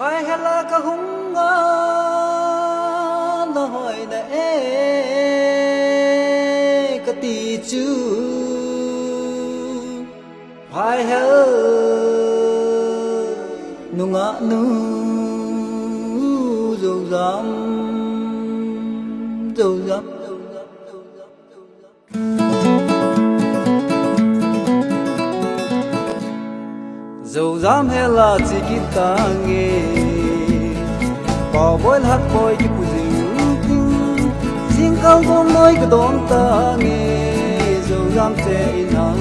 Hai hela ka hunga no hoi na ka ti chu hai hel nunga nu dầu dám dầu dám hela chỉ kita nghe bỏ bối hát bối cái bùi dinh cao gom nói cái đón ta nghe dầu dám tệ na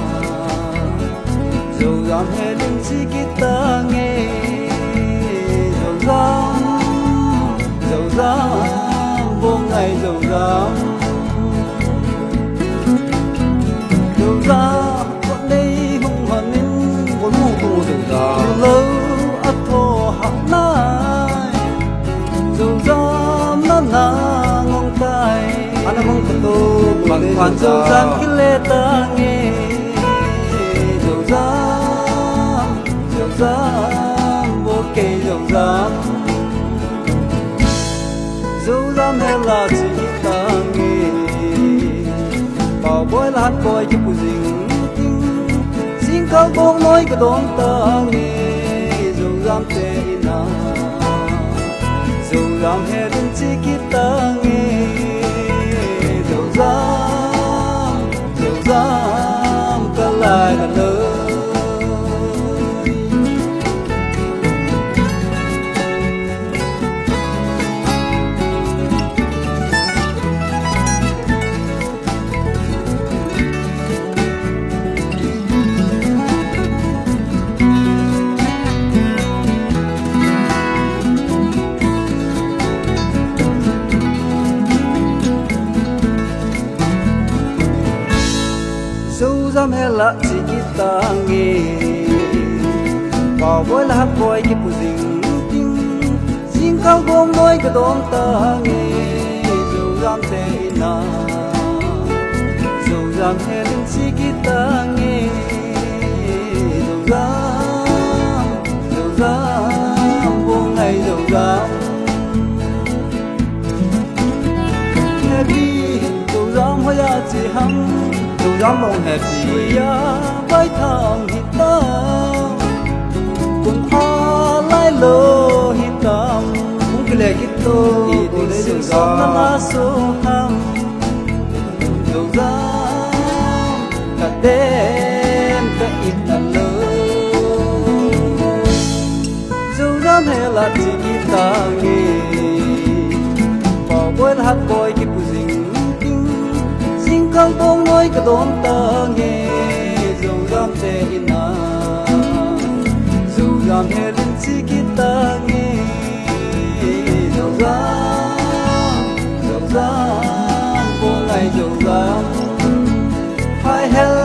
dầu dám hè lên chỉ kita nghe dầu dám vô ngày dầu dám con đây hùng hồn nên muốn ngủ cùng dầu dám lâu ắt thô hạ nai dầu dám na ngong tai anh mong cái tô bằng khoan dầu dám cái lệ ta nghe dầu dám vô kề dầu dám hay là chỉ ta nghe bảo bối là hát bối cho bùi dinh cao bông nói cái đón ta nghe dầu dám tệ na dầu dám hay đến chỉ kita nghe dầu dám cả lại là lời dẫu dám hay là chỉ kita nghe bảo bối là hát bối cái bùi dinh cao gom nói cái đón ta nghe dẫu dám tệ na dẫu dám hay lên chỉ kita nghe dẫu dám vô ngày dẫu dám happy dẫu dám hoa ya chỉ hăng dẫu dám mong happy ya bay thang hitam cùng hoa lai lo hitam mung kile kito ide dẫu dám na la so ham dẫu dám cả đêm cả ít là lơ dẫu dám hay là chỉ kita nghe bỏ bối hát bối cái bùi dinh cao bông nói cái đón ta nghe dẫu dám tệ na dẫu dám hè lên chỉ kita nghe dẫu dám vô ngày dẫu dám hai hell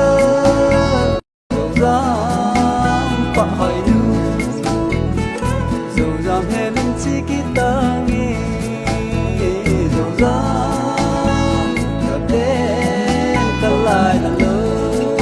dẫu dám bạc hỏi nu dẫu dám hè lên chỉ kita nghe dẫu dám lại là lời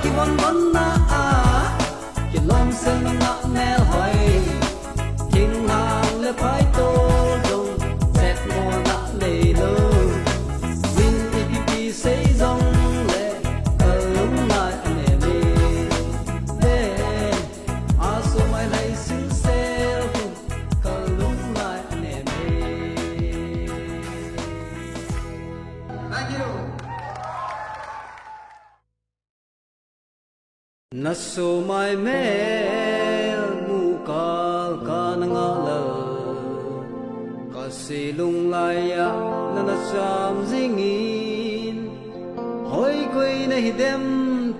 ki bon bon na a ki lom sen na mel hoi king hang le pai to dong set mo na le lo win pp say zong le alum lai ane me le aso mai lai sin sel kalum lai ane me. Thank you. Naso mai mel mukal kanangala kasilung laya na sam zingin hoi koi na hidem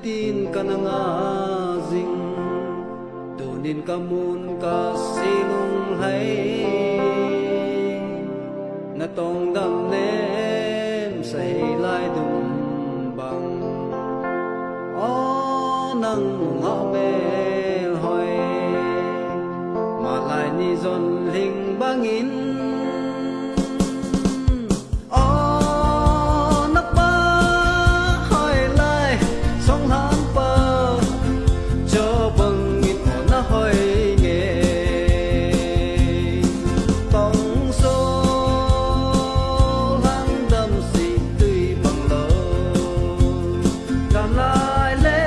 tin kananga zing tunin kamun kasilung hai na tong dam nem sai lai dum bang nang ngõ mê hỏi mà lại ni dồn hình băng in nắp ba hỏi lại sông hán bờ cho bằng in nó hỏi nghe tông số hang đầm xì tươi bằng lỡ cảm lại lên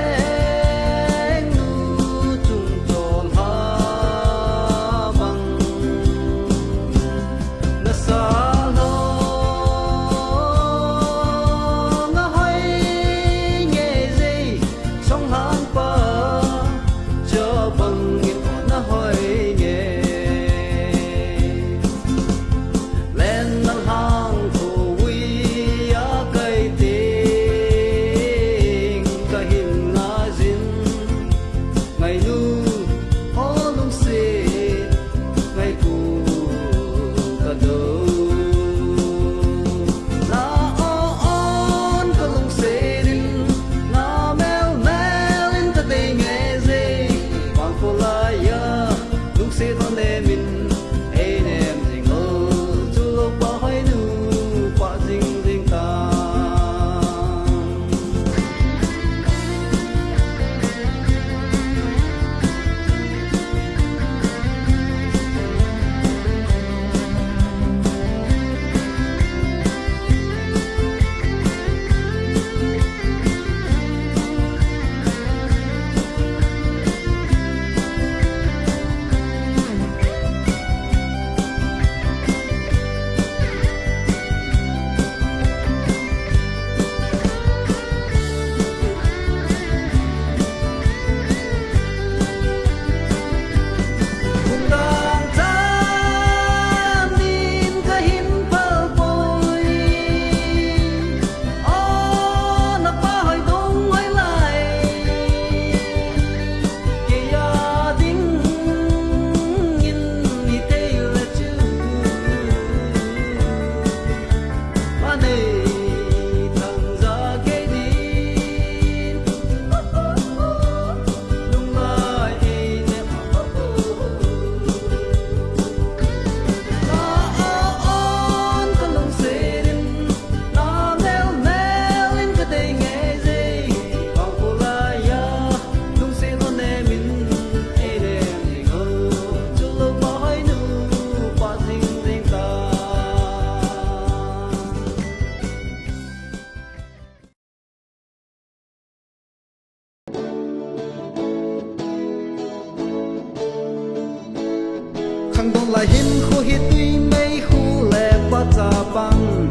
khang đông lại hin khu hít tuy mấy khu lệ bắt cha băng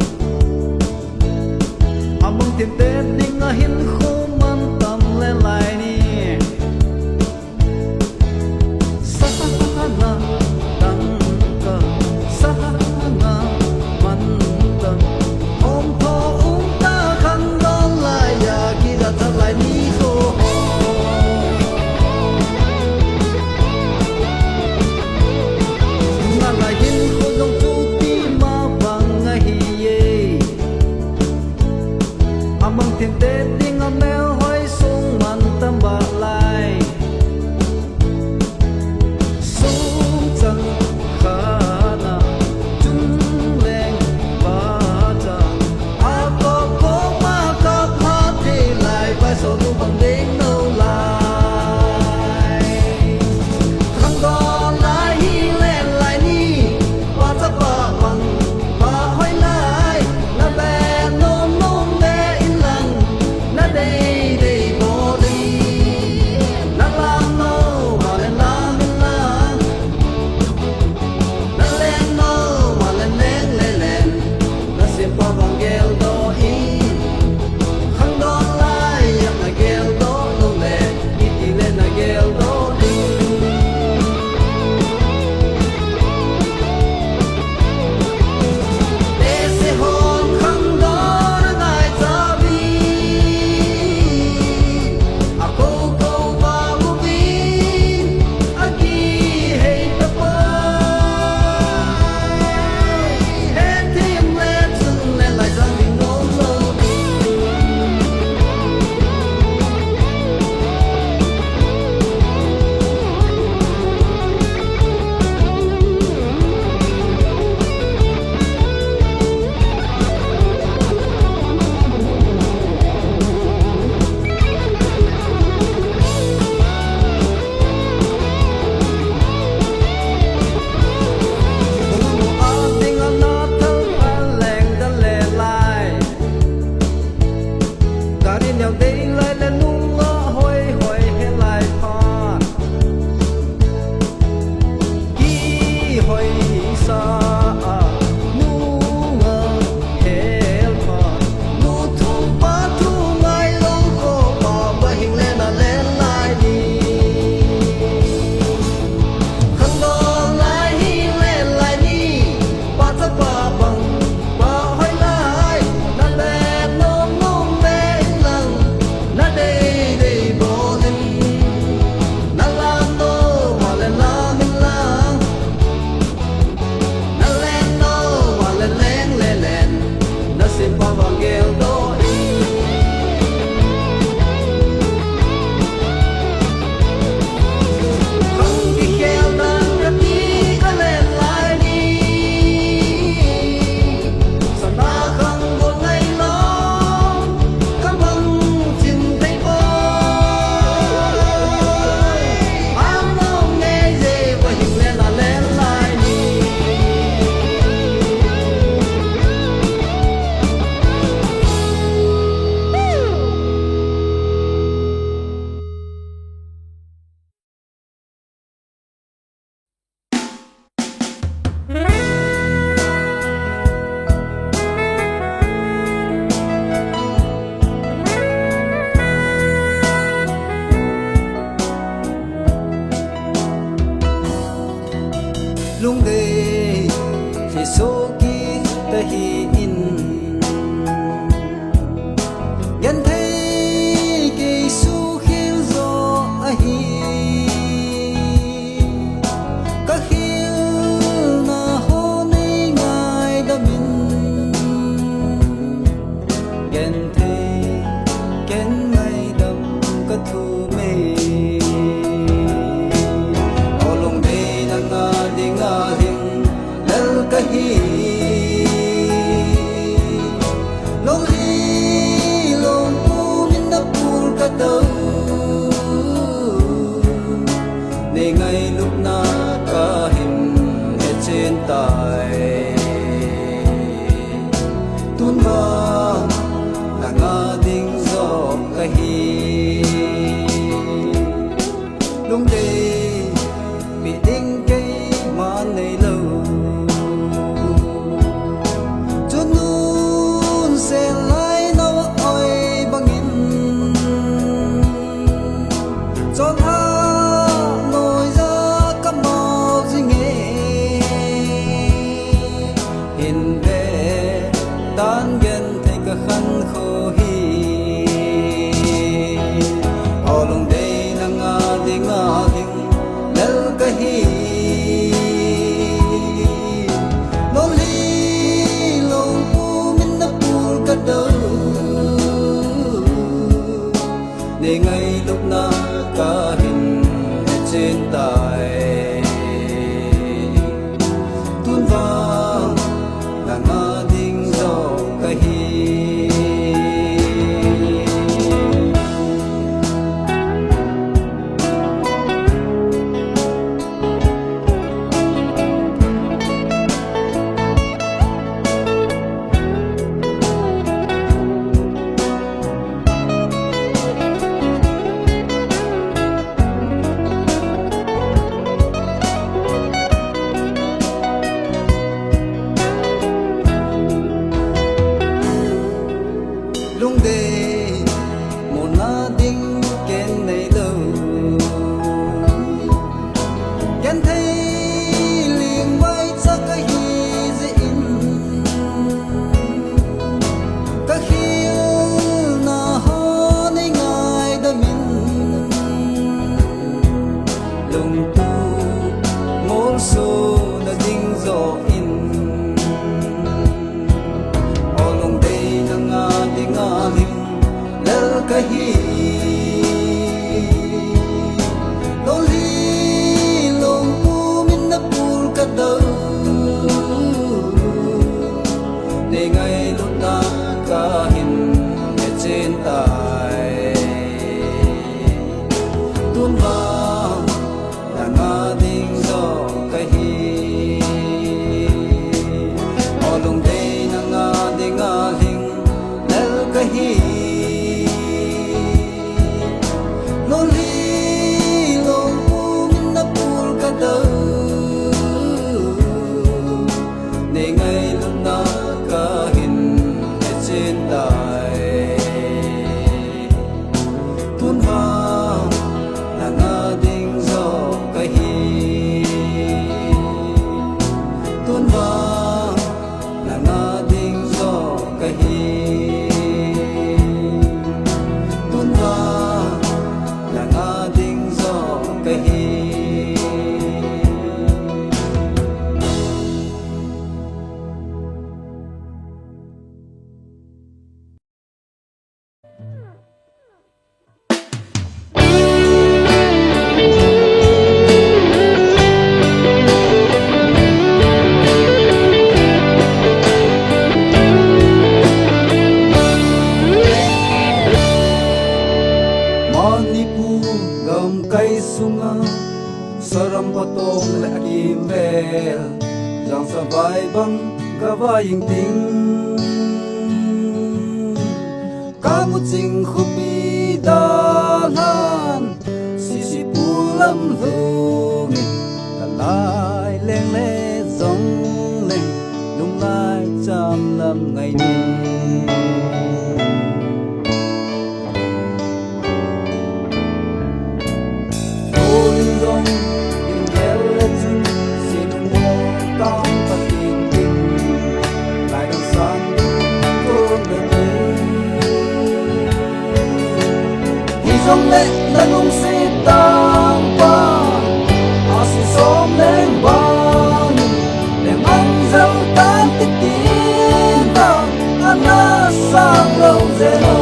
mong tiền tết đinh hin khu man tâm lên lại ni sa na đăng cơ sa na man tâm ôm thô ta khang đông lại ya kia thật lại ni khô tiền tết đi ngắm cho tha nồi ra các màu gì nghe hình về tan ghen thấy cả khăn khô hi ở lòng đây nang ngà ding lel ka hi lo li long pu min na pul ka đâu để ngay lúc na cả hình trên tài tuôn vang là ngã đinh dầu cái hi lung đề một na đinh kén này đâu kén thấy liền bay chắc cái hi dễ in cái khi na ho này ngài đã min lung tu ngol số đã đinh gió in lel ka hi lo li long pu min na pul ka đâu để ngày lúc ta cả hình trên tài tuôn vang là ngã đinh gió cái hi ở lòng đây na ngã hình lel ka hi lo li long pu min na pul ka đâu để ngày lúc na cả hình trên tài tuôn vang là ngã đinh gió cái hi tuôn vang là ngã đinh gió cái hi tuôn vang là ngã đinh gió cái hi Manipur gam kai sunga saram patong le akim vel yang sa vai bang gawaying ting kamu ching khupi dalan sisi pulam lungi lai leng le zong leng lung lai cham lam ngày ni lệ là nung si tang pa asi som leng bang leng ang dâu tan tích tin tang ana sang lâu zero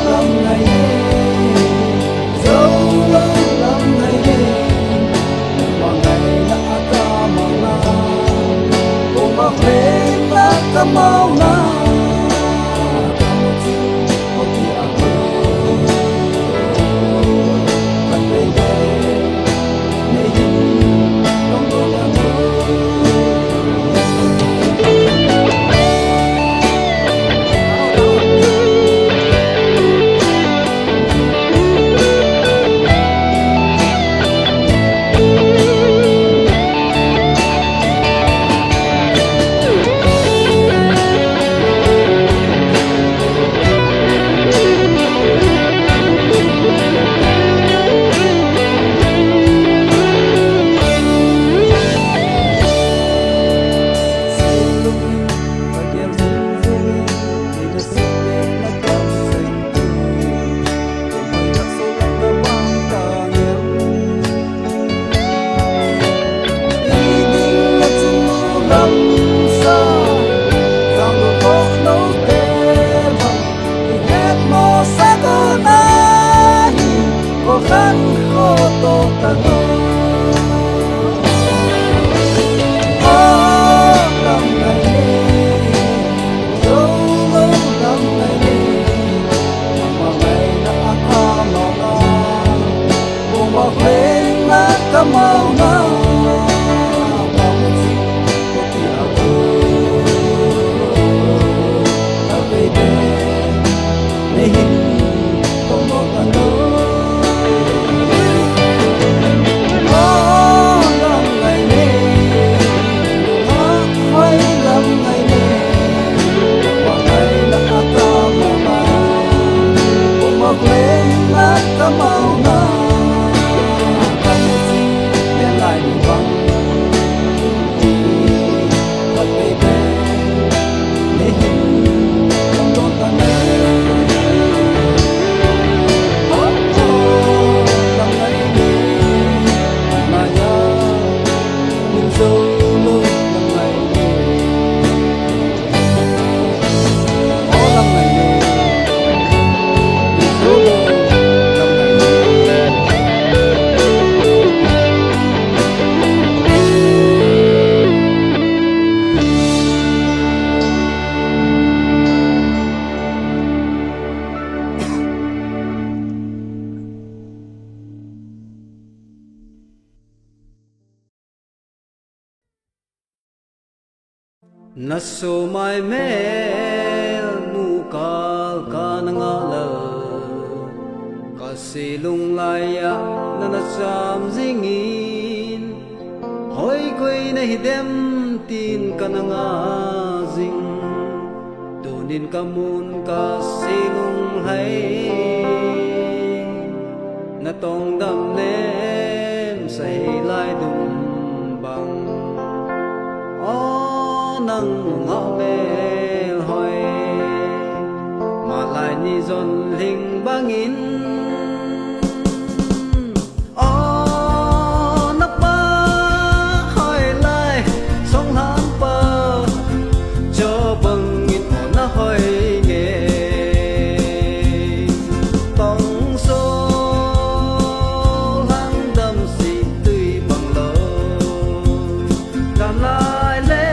lâm ngày dâu lâm ngày qua ngày đã ca màu na cùng mà phê đã ca màu na na so mai mel mu kal kanangalal kasilung laya na nasam zingin hoi koi na hidem tin kananga zing tunin kamun kasilung hai na tong dam nem say lai dum bang nang ngõ bèl hỏi mà lại ni dồn linh bangin nắp ba hỏi lại sông hán bờ cho bằng nghìn na hỏi nghe tông số hang đâm xì tươi bằng lỡ làm lại lên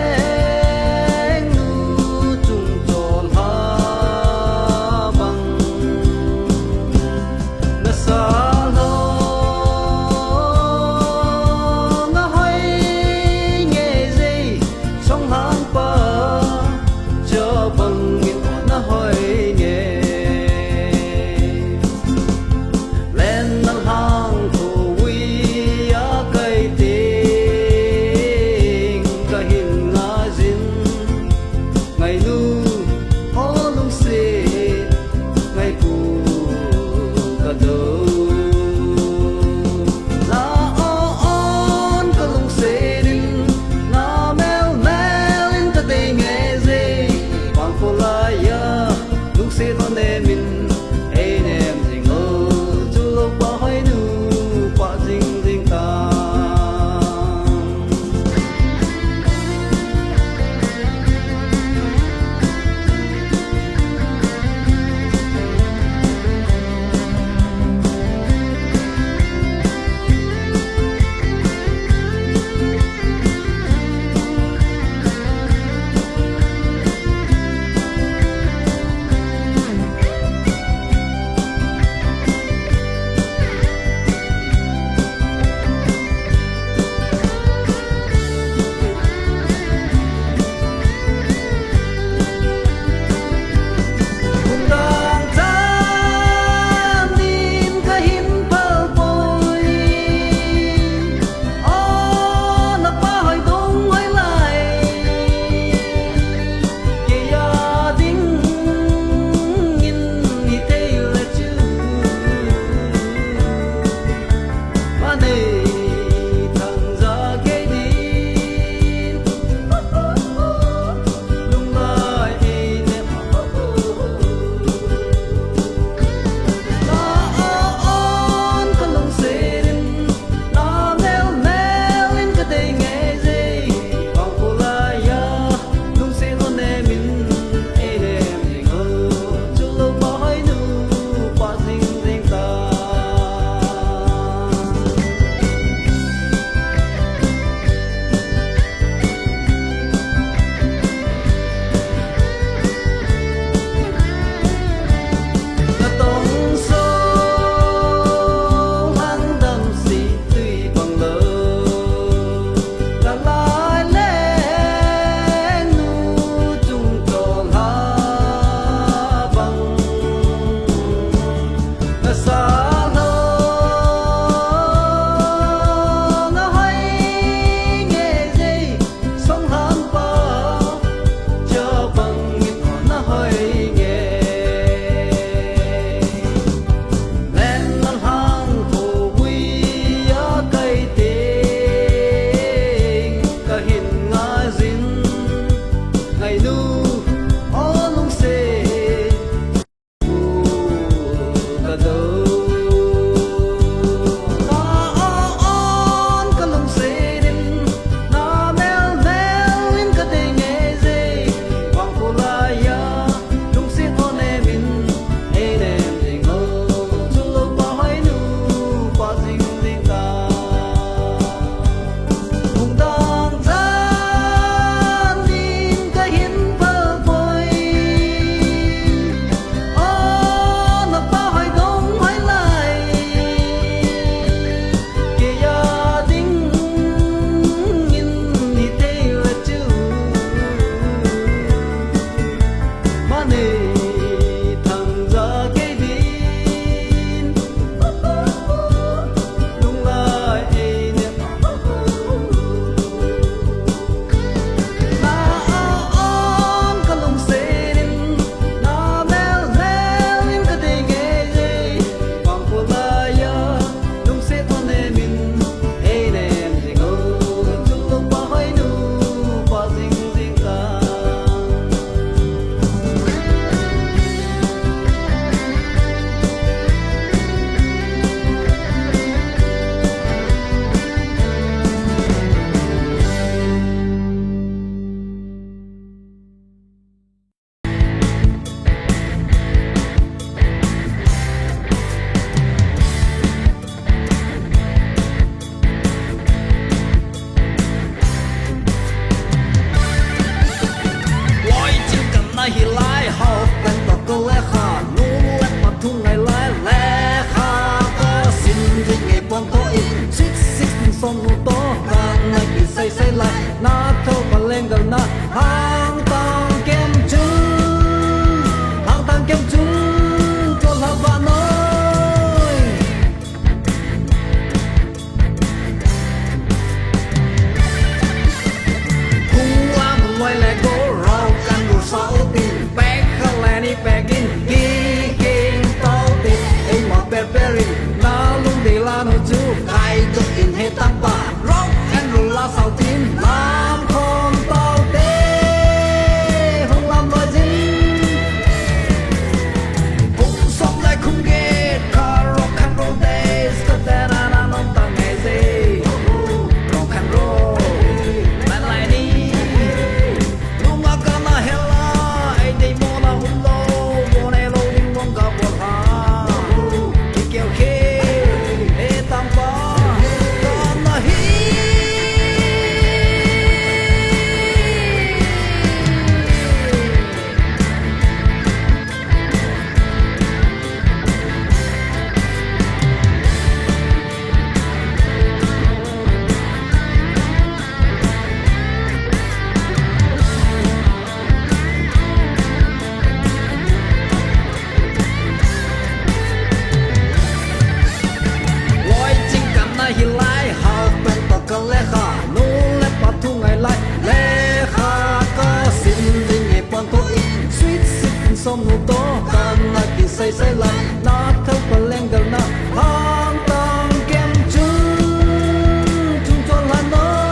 đây sẽ lại nó thâu và lên gần nó thang tang kem chung cho là nó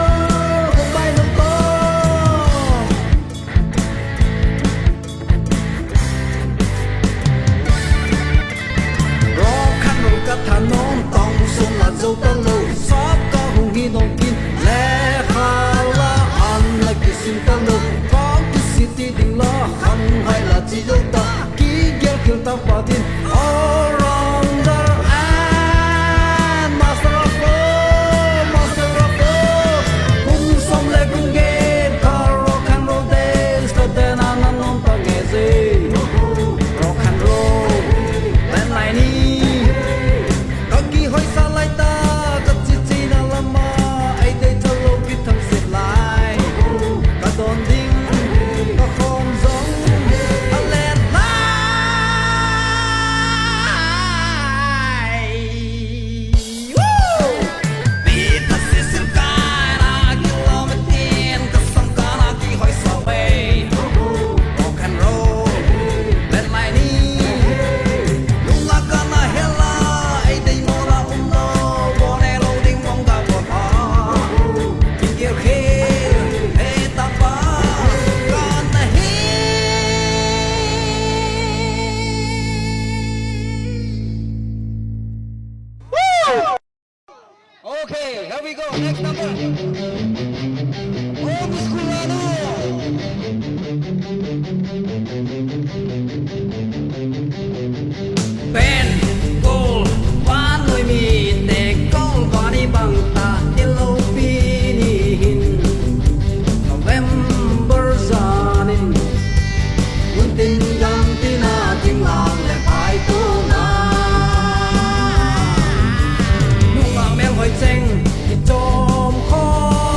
không bay đâu có rõ khăn rồi cắt thả nón tòng xuống là dâu tân lâu sắp có hùng hi đồng kinh lẽ khá là ăn là kỳ sinh tân lâu có kỳ city đình lo không hay là chỉ dâu ta ký ghé kiểu ta bỏ tin all around the and master of all cùng sống lệ cùng game car rock and roll days có tên anh non ta nghe gì rock and roll bên này đi có kỳ hồi xa lại ta có chỉ là làm mà ai đây cho lâu biết thằng xịt lại có đồn đinh có không giống anh lên lại vì ta sẽ xin cái là km tiền có xong cả là kỳ hồi xa về rock and roll bên này đi lúc là cả là hella ai đây mua là no bỏ nè lâu đinh mong ta bỏ bỏ kinh kia khi hey ta ba còn ta hi Okay, here we go. Next number. Oh, musculado. Ben, goal, one người mi te con qua đi bằng ta yellow pinin. November zanin. Quân tình gam tina tiếng làng lệ phải tu na. Nung mang mèo hỏi chênh thì chôm khó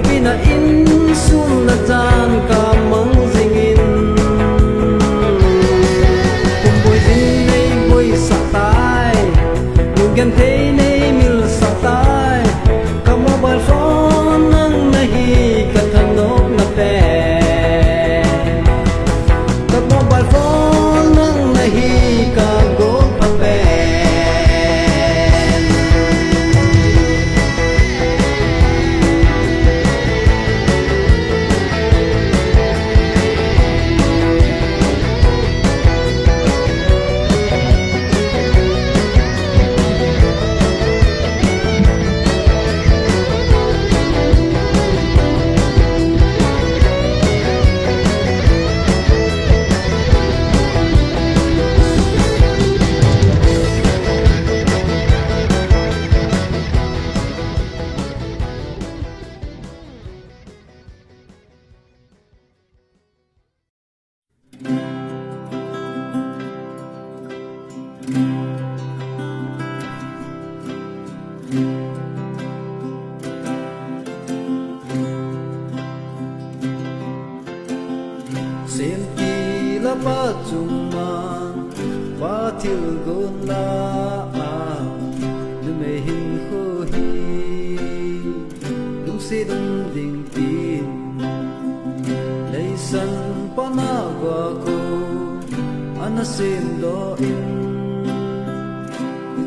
pina in sum na chan ka mang zingin kum boi din nei boi sa tai nu gan thei nei mil sa tai ka mobile phone nang nahi ka thanok na pe ka mobile phone nang nahi ka go pa pe Sen ki la pa chuma pa thil gon la nu me hin ho hi lu se dum ding tin lei san pa na wa ko ana sem lo in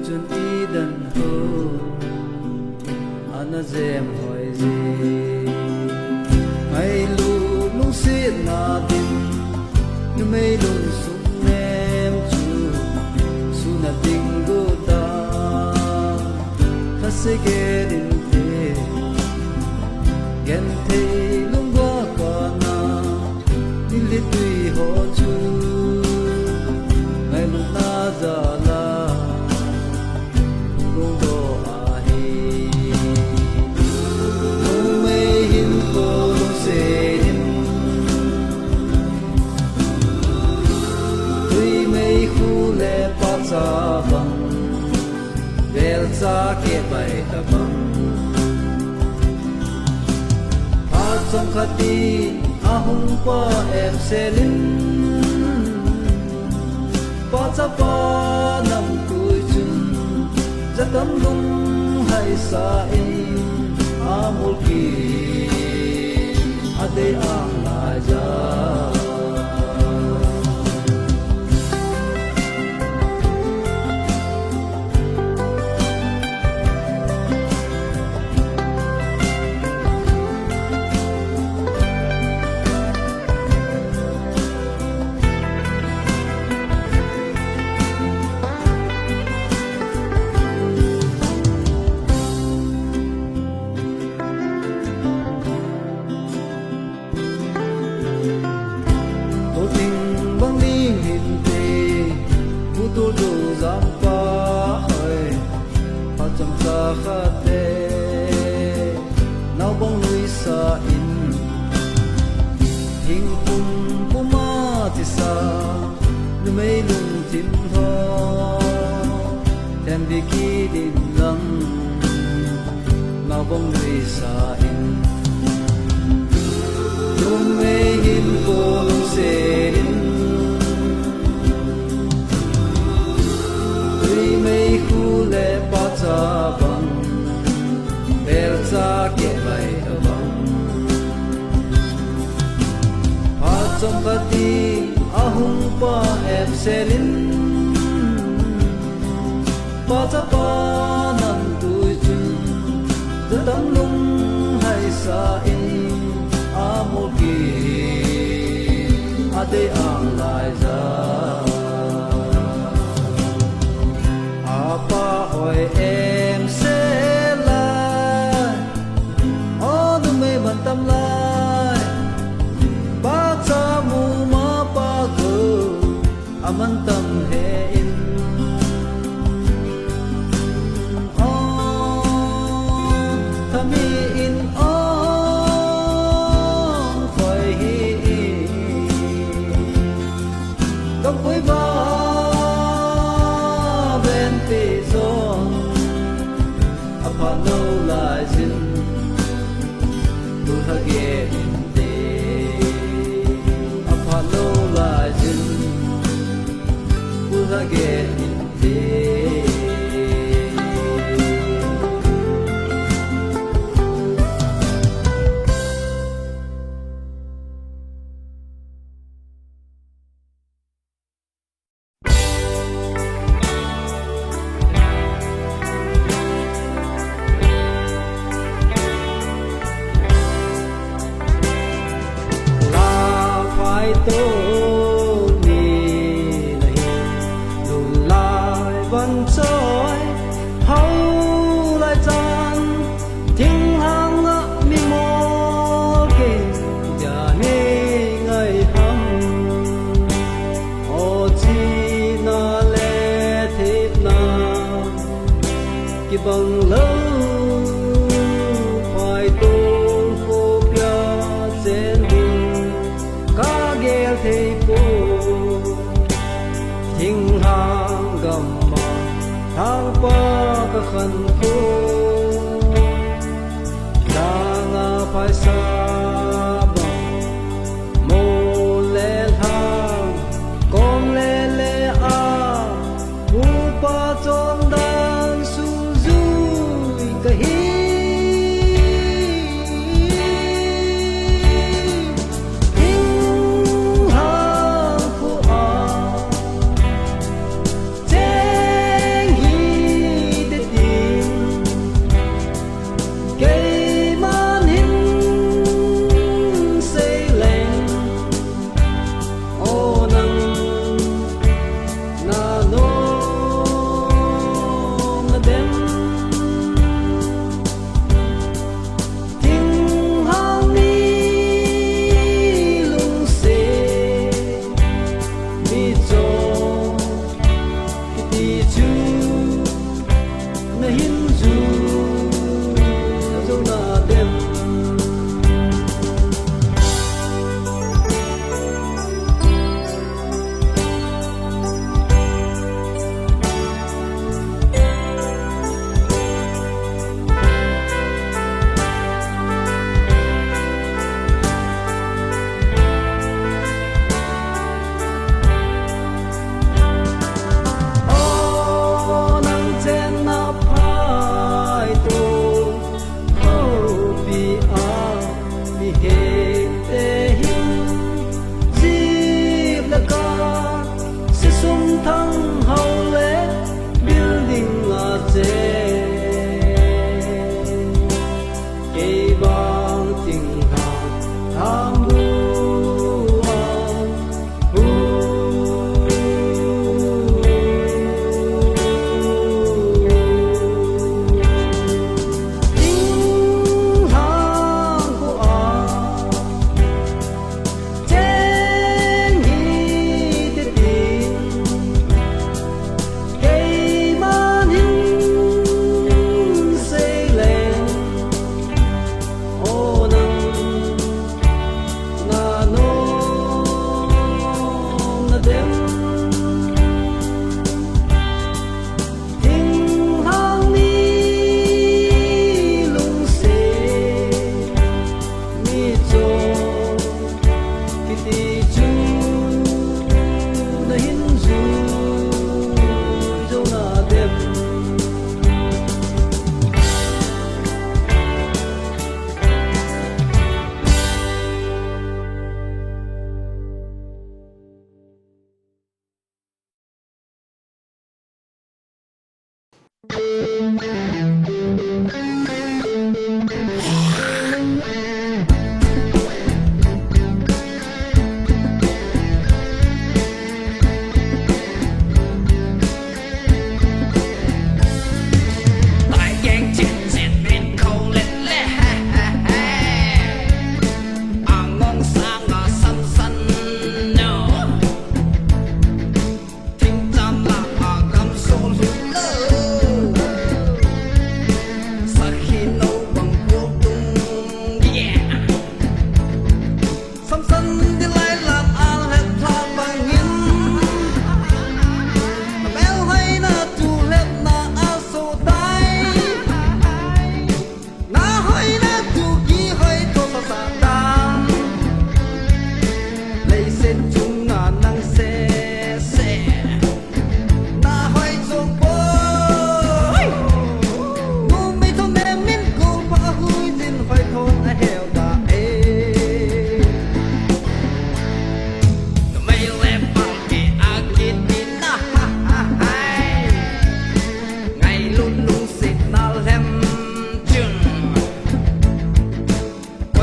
chun i dan ho ana jem hoi ji ai lu lu se na din nu mei lung sum nem chu su na ding go ta se ge din te gen te lung wa ka na ni li tui ho chu ngai lu na za la lung do a hi nu mei hin ko lung se hin tui mei khu le pa cha bang bel cha ke bai ta bang a chong khati a hung pa em selin pa cha pa nam tui chun za tam lung hai sa in a mul ki a de ang la ja khate nau bong lui sa in hing pum puma ti sa nu mei lung tim ho tem bi ki din lang nau bong lui sa in nu mei hin ko lung se in tui mei khu le pa cha bang bel cha ke bai bang pa chom ba ti ahung pa em selin pa cha pa nam tu chun za tam lung hai sa in a mo ki a de ang lai za pa oi em se la o nu me ban tam lai ba cha mu ma pa go aman tam he in o thami in o khoi hi again day Apollo Lajin again day tô ni này lùn lại vẫn trôi hậu lại tan tiếng hàng ngỡ mi mô kề giờ nê ngày hâm ô chi na lê thịt na kỳ bằng lâu phải tôn phô bia trên đường cá ghé thấy phố thinh hàng gầm mà thang pa cả khăn khô đang phải xa bằng mồ lệ thang con lệ lệ à u pa tròn đang su du cái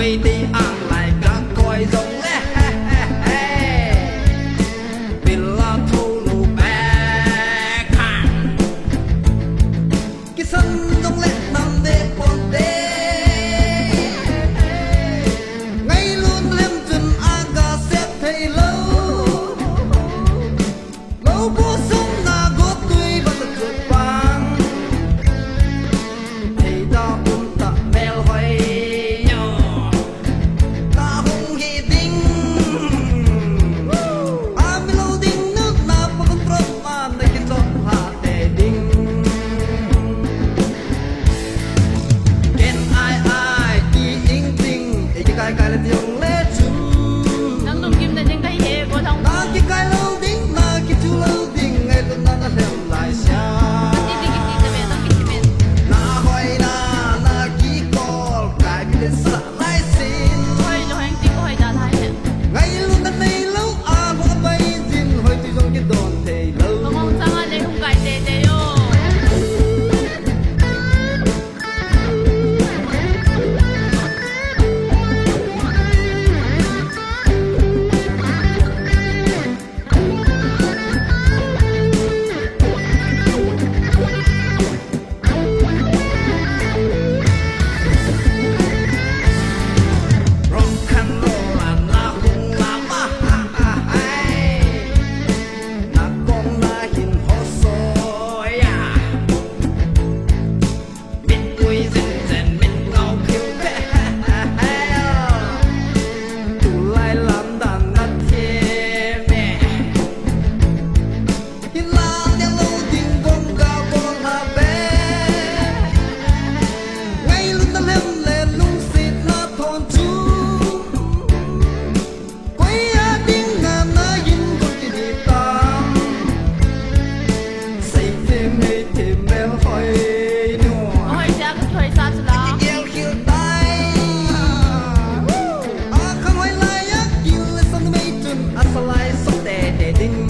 quay đi ăn lại các coi giống vì là thô lù bé khang cái sân giống lệ nằm để bọn đê ngay luôn lên chân aga xếp thầy lâu lâu bố sống là gót tuy và thật chuột vàng thầy ta cũng ta mèo hoài nhỏ ta hung hi đinh mi lâu đinh nước na pa con trot mà nơi cái giọt hạ tề đinh ken ai kỳ đinh đinh để cái là tiếng lệ chung nang nung kim na ding kai he ko thong na cái lâu đinh na cái chú lâu đinh ngay lúc na lem lại xa ti ti ti te me tong ki men na hoài na kí call cái bị lên sợ lại xin hoi lo hang ti ko hoi da thai he ngay luôn đất này lâu có bay xin hồi tuy trong cái đồn thầy lâu ko mong sang a le hung kai te te yo rock and roll na hung lama na con na hin ho so ya min ui zen min ngao khiêu bé tu lai lam dan na thế mẹ hin la nhang lâu tình con ga con ha bé ngay luôn ta lem lên lung xịt na thon chú quay a tiếng ngàn na yin con cái đi tam say thêm mèo hỏi nua hoi ja ko thoi sa chu la yêu khiêu tay không hỏi lại á yêu là sao mày chun asalai sốt đè đinh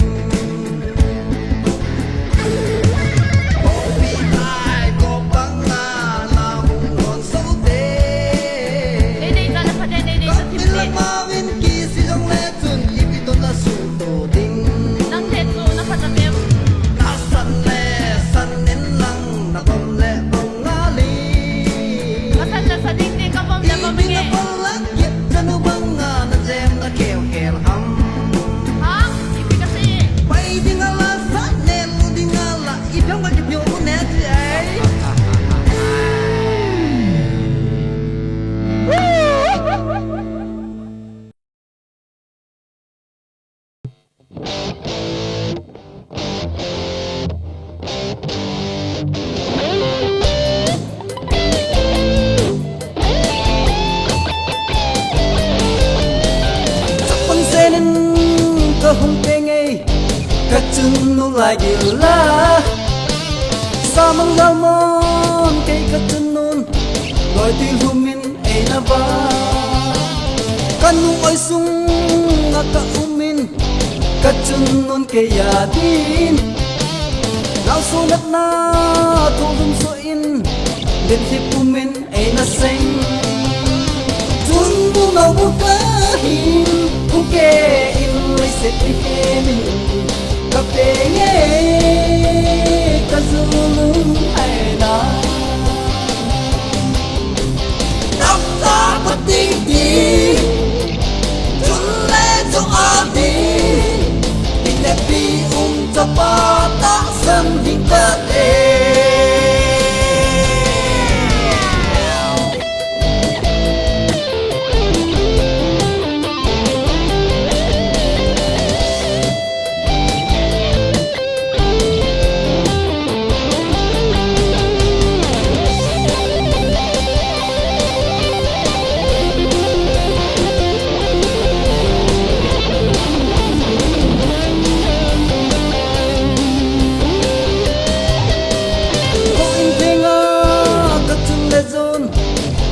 Bobby ai có băng na hùng hồn sâu đê dei dei za na pa dei dei sa tim Kapil te lang mawin kisi jong letun ipito na suto ding nang te tu na pa ta mem Nasan le sanin lang na tom le bong ngali kasan na sa ding ding ka bom da bom Hindi na nge palang kit kanu bang nga na jem na kel ham ha ipi kasi Pai di nga la sa nelu di nga la ipyong magit nyo mo net ay Pansenin ka hung tengay ka chun nu lai la sa mang dal mon kay ka chun nun loi ti humin ay na ba kanu oi sung nga ka umin ka chun nun kay yadin Nào sunat na thulum so in Din hip umin ay na sing Chun bu na bu ka hin Uke in lisit ni kemin Ka penge ka zulum ay na Nap ta patig di Chun le cho adi Inepi chapata something that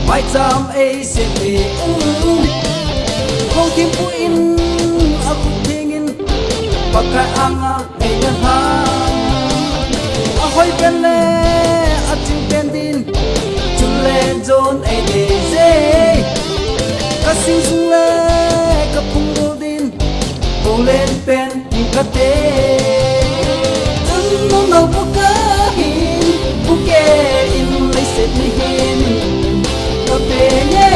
mai cham ai se pe ho tim pu in a ku thingin pakai anga ai na ha a hoi pen le a chim pen din chun le zon ai de ze gấp tê chân nó nâu bút cơ hin bút kê in lấy sệt mi hin gấp tê nhé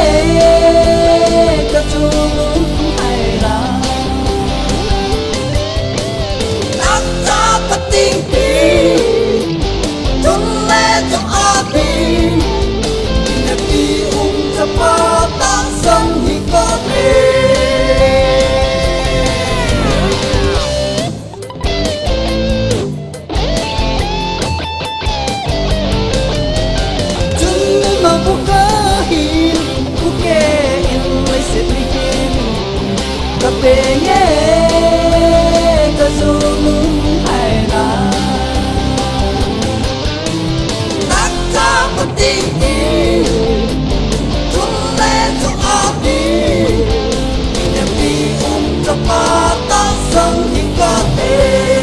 gấp chung hay là nắng cha bắt tình đi chung lệ trong áp đi nếp đi cho ba ta sống thì có thể cà phê nhé cà zoom hay là nắng cha một tình đi chung lên trong áo đi niềm đi cho ba ta sống thì có thể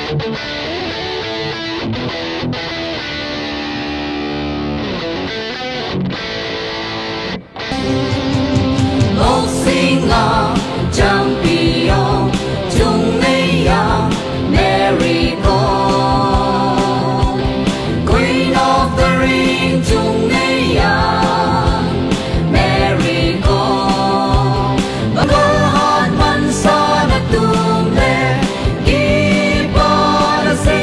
Một singer champion chung lấy ya Mary Gold Queen of the Ring chung lấy ya Mary Gold Bangor hot man sa na tumle Giba na se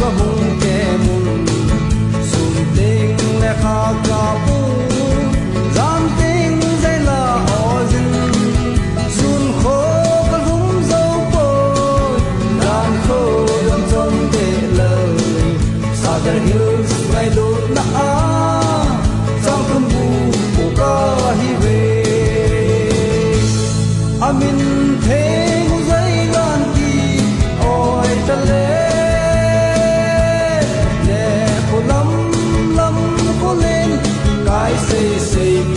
ก็มุงแกมุนสุนเต็งและขากาปูรำเต็งใจละออจินสุนโคกลุ่มโซโปรำโคดมจงเตเลยซาเดอร์ฮิลส์ไงลุดนะอาจังคุมบูปูกาฮิเวอามินเทงใจกันกีโอ้ยทะเลHãy subscribe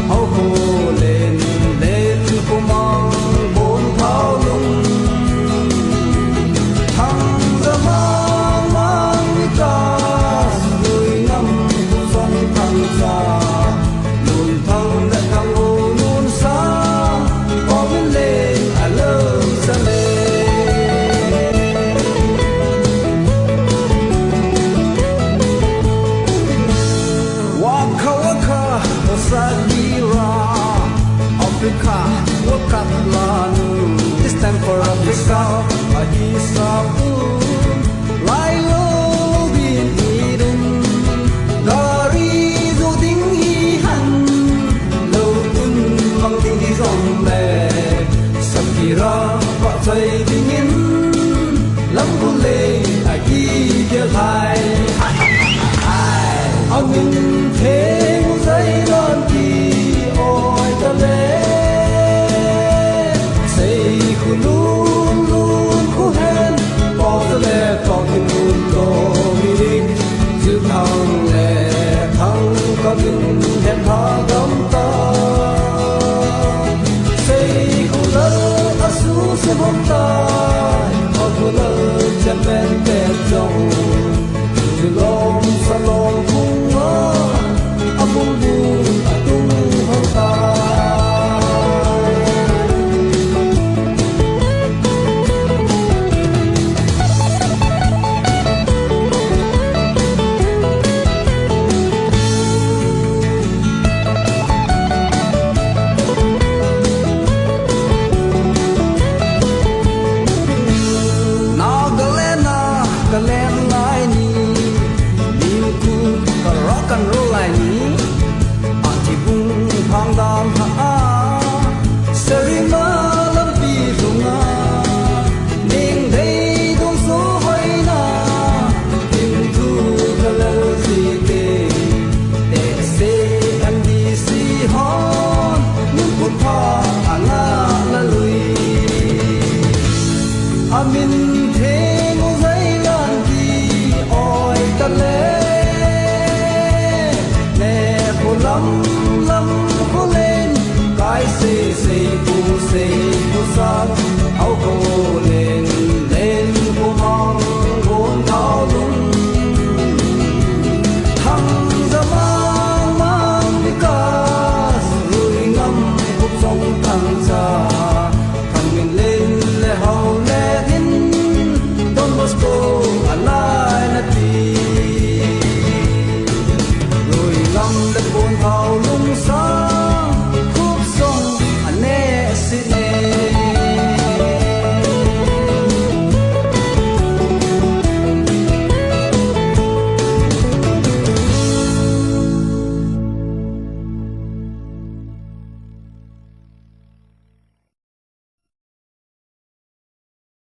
cho kênh Ghiền Mì Gõ Để không bỏ lỡ It's time for Africa. Ahisapun, Lailo bin idun, Dari du ding ihan, Lutun mang ding di zombe, Sakira pak chay dingin, Lam bule agi kia thai. Amin thế ngu dây đơn kỳ, ôi ta lê. Luôn luôn cố hen bỏ ra lệ bỏ tình luôn đồ mi đi chữ thằng lệ thằng có tình hẹn thà đắm ta xây khu lơ a su sẽ bom ta ở khu lơ chân bên kẹt dòng chữ lom sa lo